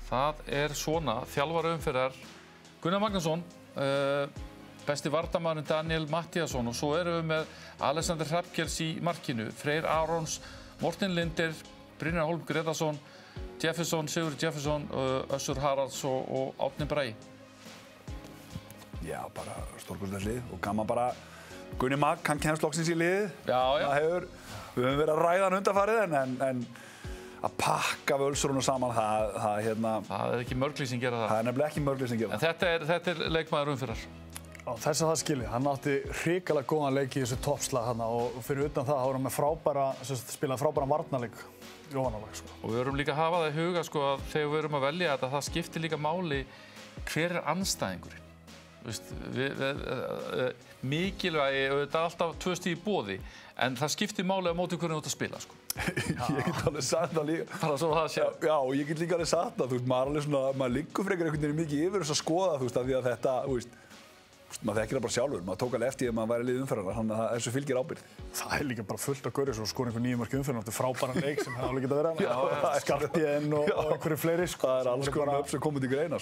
Það svona, þjálfari umferðar Gunnar Magnússon, besti varnarmaðurinn Daniel Matthíasson og svo erum við með Alexander Hrafnkels í markinu, Freyr Arons, Morten Linder, Brynjar Hólm Gretarsson, Jefferson, Sigurður Jefferson, Össur Haralds og Árni Bragi. Já, bara stórkostlegt lið og gaman bara Gunni Mag, hann kemst loksins í liðið. Já. Við höfum verið að ræða hann undanfarið en að pakka Völsurunum saman, það ekki mörglið sem gera það. Það nefnilega ekki mörglið sem gera það. En þetta leikmaður umferðar. Þess að það skilji, hann átti hrikalega góðan leik í þessu toppslag hann og fyrir utan það var hann með spilaði frábæran varnarleik í ofanálag. Og við verum líka að hafa það í huga að þegar við verum að velja þetta, það skiptir líka máli hver andstæðingurinn. Mikilvægi, þetta alltaf 2 stig í boði, en það skiptir máli á móti hvernig þú ert að spila. Ég get alveg sagt það líka. Bara svo það sé. Já, og ég get líka alveg sagt það, maður liggur frekar einhvern veginn mikið yfir þess að skoða, af því að þetta, maður þekkir það bara sjálfur, maður tók alveg eftir að maður væri lið umferðar, þannig að þessu fylgir ábyrgð. Það líka bara fullt að gauri svo skora einhver 9 mörk umferðar eftir frábæran leik sem hefði alveg getað verið hann. Skarphéðinn og einhverju fleiri. Það alls konar upp sem komið til greina.